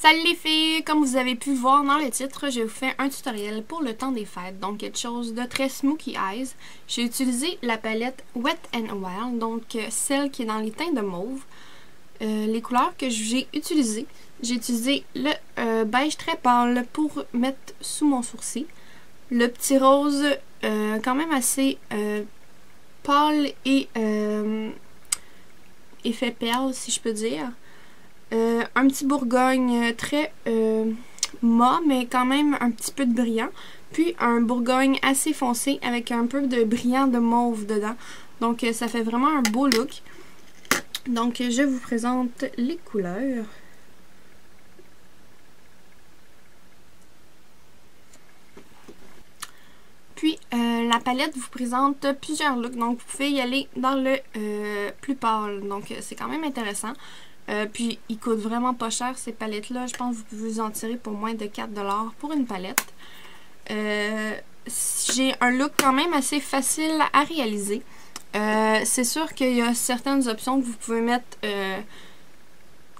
Salut les filles! Comme vous avez pu le voir dans le titre, je vous fais un tutoriel pour le temps des fêtes, donc quelque chose de très Smokey Eyes. J'ai utilisé la palette Wet n Wild, donc celle qui est dans les teints de mauve. Les couleurs que j'ai utilisées, le beige très pâle pour mettre sous mon sourcil, le petit rose quand même assez pâle et effet perle si je peux dire. Un petit bourgogne très mat, mais quand même un petit peu de brillant. Puis un bourgogne assez foncé avec un peu de brillant de mauve dedans. Donc ça fait vraiment un beau look. Donc je vous présente les couleurs. Puis la palette vous présente plusieurs looks. Donc vous pouvez y aller dans le plus pâle. Donc c'est quand même intéressant. Puis, ils coûtent vraiment pas cher ces palettes-là. Je pense que vous pouvez vous en tirer pour moins de 4$ pour une palette. J'ai un look quand même assez facile à réaliser. C'est sûr qu'il y a certaines options que vous pouvez mettre.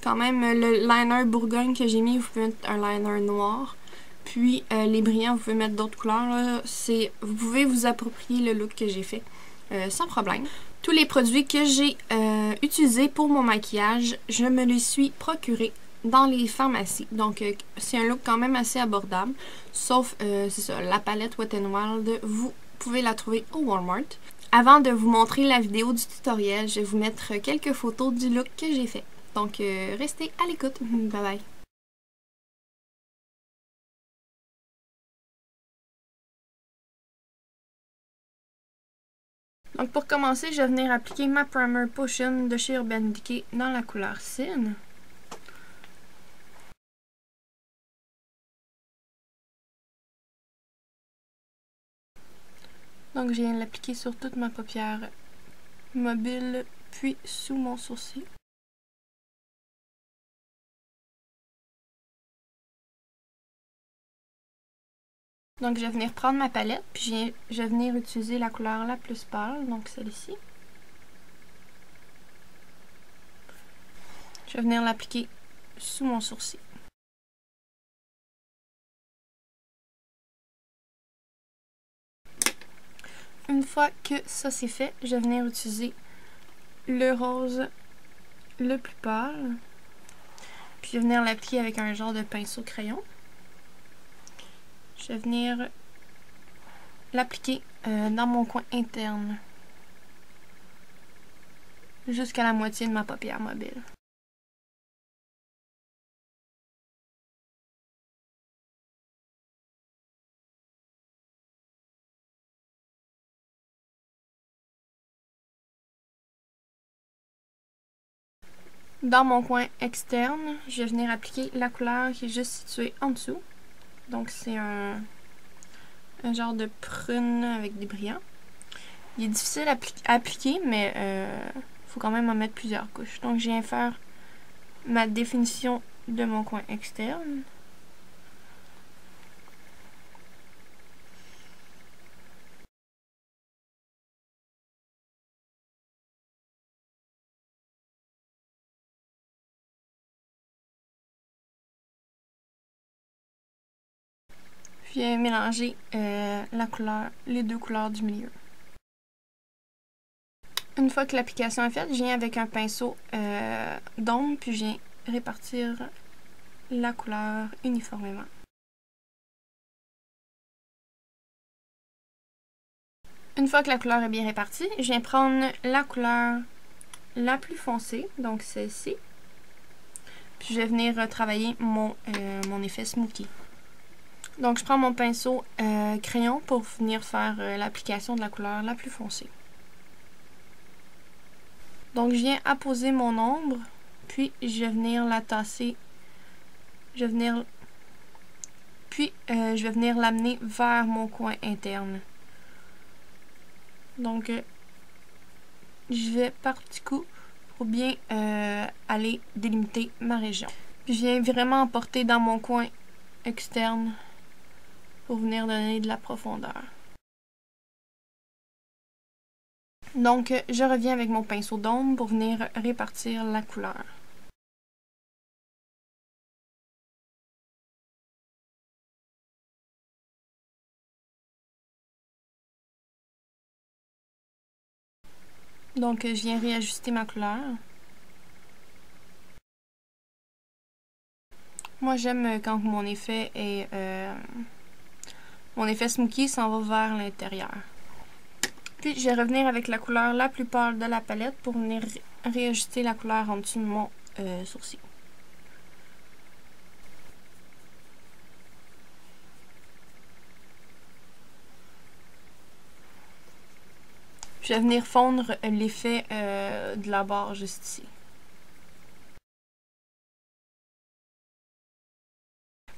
Quand même, le liner Bourgogne que j'ai mis, vous pouvez mettre un liner noir. Puis, les brillants, vous pouvez mettre d'autres couleurs. Là. Vous pouvez vous approprier le look que j'ai fait sans problème. Tous les produits que j'ai utilisés pour mon maquillage, je me les suis procurés dans les pharmacies. Donc, c'est un look quand même assez abordable. Sauf, c'est ça, la palette Wet n Wild, vous pouvez la trouver au Walmart. Avant de vous montrer la vidéo du tutoriel, je vais vous mettre quelques photos du look que j'ai fait. Donc, restez à l'écoute. Bye bye! Donc pour commencer, je vais venir appliquer ma Primer Potion de chez Urban Decay dans la couleur Sin. Donc je viens de l'appliquer sur toute ma paupière mobile, puis sous mon sourcil. Donc je vais venir prendre ma palette, puis je vais venir utiliser la couleur la plus pâle, donc celle-ci. Je vais venir l'appliquer sous mon sourcil. Une fois que ça c'est fait, je vais venir utiliser le rose le plus pâle. Puis je vais venir l'appliquer avec un genre de pinceau crayon. Je vais venir l'appliquer dans mon coin interne. Jusqu'à la moitié de ma paupière mobile. Dans mon coin externe, je vais venir appliquer la couleur qui est juste située en dessous. Donc c'est un genre de prune avec des brillants. Il est difficile à appliquer, mais faut quand même en mettre plusieurs couches. Donc je viens faire ma définition de mon coin externe. Je viens mélanger les deux couleurs du milieu. Une fois que l'application est faite, je viens avec un pinceau d'ombre, puis je viens répartir la couleur uniformément. Une fois que la couleur est bien répartie, je viens prendre la couleur la plus foncée, donc celle-ci. Puis je vais venir travailler mon effet Smokey. Donc je prends mon pinceau crayon pour venir faire l'application de la couleur la plus foncée. Donc je viens apposer mon ombre, puis je vais venir la tasser. Je vais venir l'amener vers mon coin interne. Donc je vais par petits coups pour bien aller délimiter ma région. Puis je viens vraiment apporter dans mon coin externe pour venir donner de la profondeur. Donc je reviens avec mon pinceau d'ombre pour venir répartir la couleur. Donc, je viens réajuster ma couleur. Moi, j'aime quand mon effet est... mon effet smoky s'en va vers l'intérieur. Puis, je vais revenir avec la couleur la plus pâle de la palette pour venir réajuster la couleur en dessous de mon sourcil. Je vais venir fondre l'effet de la barre juste ici.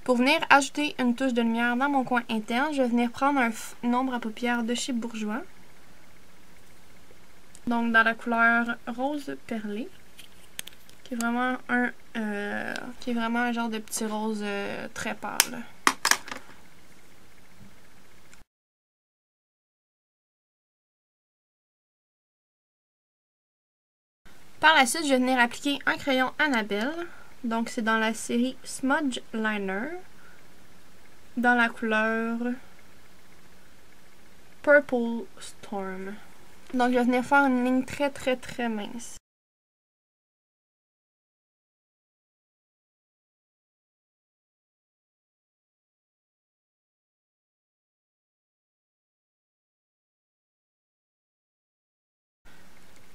Pour venir ajouter une touche de lumière dans mon coin interne, je vais venir prendre un ombre à paupières de chez Bourjois. Donc dans la couleur rose perlé, qui est vraiment un genre de petit rose très pâle. Par la suite, je vais venir appliquer un crayon Annabelle. Donc c'est dans la série Smudge Liner, dans la couleur Purple Storm. Donc je vais venir faire une ligne très mince.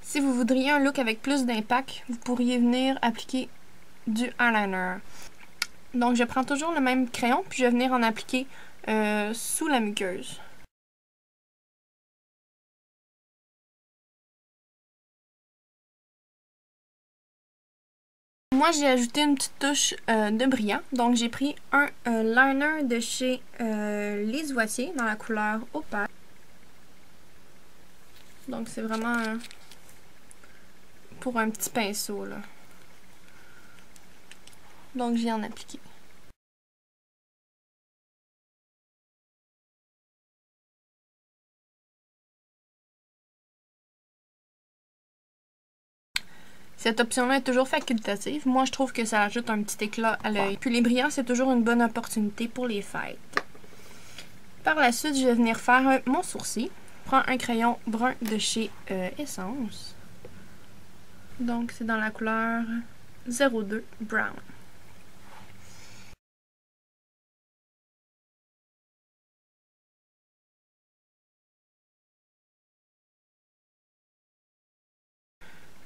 Si vous voudriez un look avec plus d'impact, vous pourriez venir appliquer du eyeliner. Donc je prends toujours le même crayon, puis je vais venir en appliquer sous la muqueuse. Moi, j'ai ajouté une petite touche de brillant. Donc, j'ai pris un liner de chez Les Oitiers dans la couleur opaque. Donc, c'est vraiment pour un petit pinceau, là. Donc, j'ai en appliqué. Cette option-là est toujours facultative. Moi, je trouve que ça ajoute un petit éclat à l'œil. Puis les brillants, c'est toujours une bonne opportunité pour les fêtes. Par la suite, je vais venir faire mon sourcil. Je prends un crayon brun de chez Essence. Donc, c'est dans la couleur 02 Brown.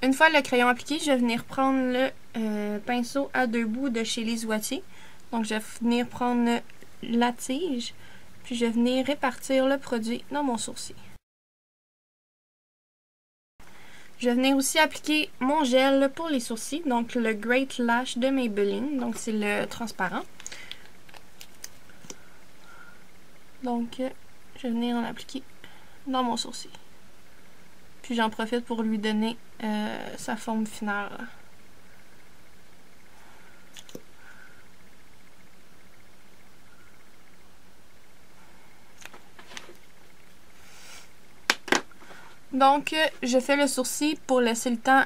Une fois le crayon appliqué, je vais venir prendre le pinceau à deux bouts de chez Les Oitiers. Donc, je vais venir prendre la tige, puis je vais venir répartir le produit dans mon sourcil. Je vais venir aussi appliquer mon gel pour les sourcils, donc le Great Lash de Maybelline, donc c'est le transparent. Donc, je vais venir en appliquer dans mon sourcil. Puis j'en profite pour lui donner sa forme finale. Donc, je fais le sourcil pour laisser le temps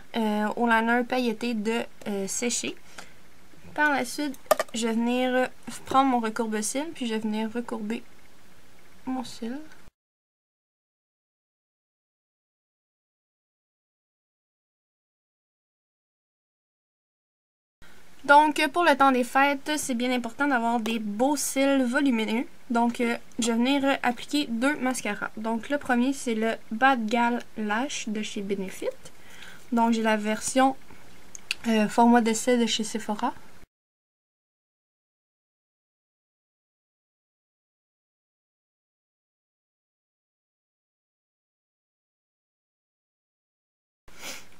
au liner pailleté de sécher. Par la suite, je vais venir prendre mon recourbe-cils, puis je vais venir recourber mon cil. Donc, pour le temps des fêtes, c'est bien important d'avoir des beaux cils volumineux. Donc, je vais venir appliquer deux mascaras. Donc, le premier, c'est le Bad Gal Lash de chez Benefit. Donc, j'ai la version format d'essai de chez Sephora.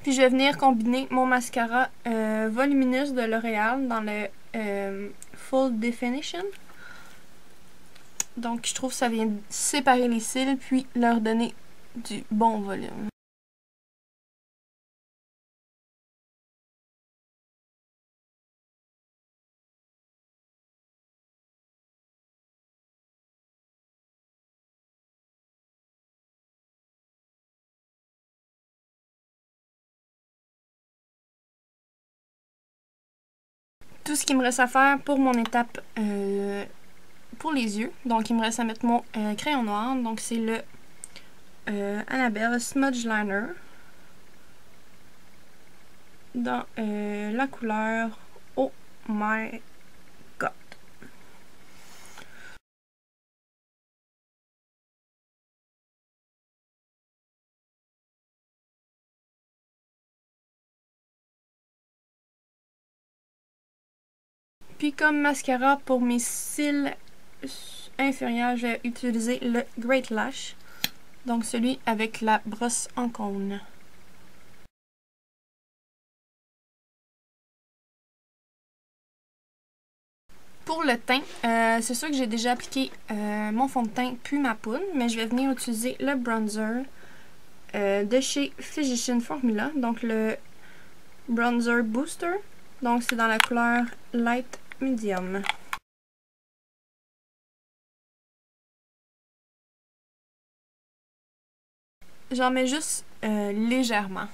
Puis je vais venir combiner mon mascara Voluminous de L'Oréal dans le Full Definition. Donc je trouve que ça vient séparer les cils puis leur donner du bon volume. Tout ce qu'il me reste à faire pour mon étape pour les yeux. Donc, il me reste à mettre mon crayon noir. Donc, c'est le Annabelle Smudge Liner. dans la couleur Oh My God. Puis comme mascara pour mes cils inférieurs, je vais utiliser le Great Lash. Donc celui avec la brosse en cône. Pour le teint, c'est sûr que j'ai déjà appliqué mon fond de teint puis ma poudre, mais je vais venir utiliser le bronzer de chez Physician Formula, donc le Bronzer Booster. Donc c'est dans la couleur Light Medium. J'en mets juste légèrement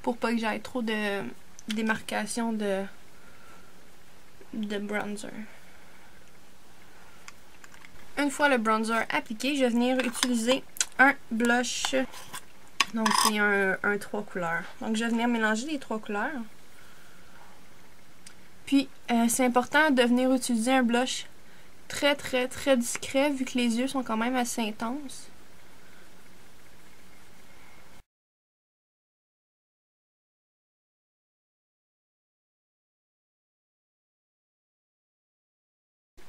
pour pas que j'aille trop de démarcation de bronzer. Une fois le bronzer appliqué, je vais venir utiliser un blush. Donc c'est un 3 couleurs. Donc je vais venir mélanger les 3 couleurs. Puis c'est important de venir utiliser un blush très discret vu que les yeux sont quand même assez intenses.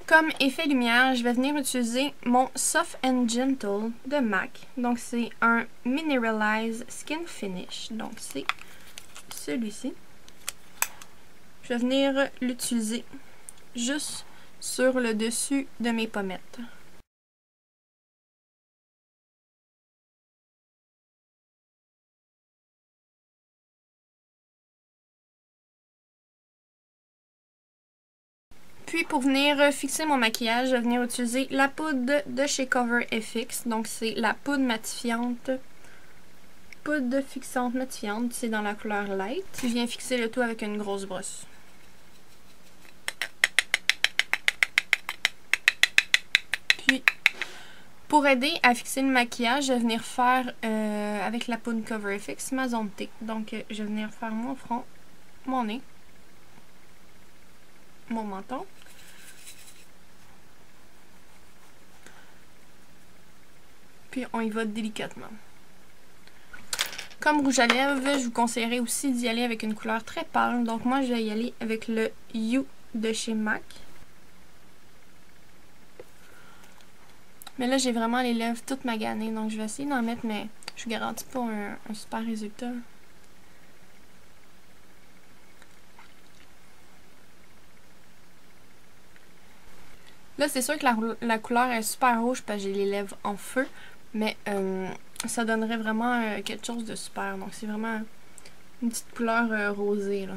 Comme effet lumière, je vais venir utiliser mon Soft and Gentle de MAC. Donc c'est un Mineralize Skin Finish. Donc c'est celui-ci. Je vais venir l'utiliser juste sur le dessus de mes pommettes. Puis pour venir fixer mon maquillage, je vais venir utiliser la poudre de chez Cover FX. Donc c'est la poudre matifiante. Poudre fixante matifiante, c'est dans la couleur Light. Je viens fixer le tout avec une grosse brosse. Puis pour aider à fixer le maquillage, je vais venir faire avec la poudre Cover FX ma zone T. Donc je vais venir faire mon front, mon nez, mon menton. Puis on y va délicatement. Comme rouge à lèvres, je vous conseillerais aussi d'y aller avec une couleur très pâle. Donc moi, je vais y aller avec le You de chez MAC. Mais là, j'ai vraiment les lèvres toutes maganées. Donc je vais essayer d'en mettre, mais je vous garantis pas un super résultat. Là, c'est sûr que la couleur est super rouge parce que j'ai les lèvres en feu. Mais ça donnerait vraiment quelque chose de super. Donc c'est vraiment une petite couleur rosée là.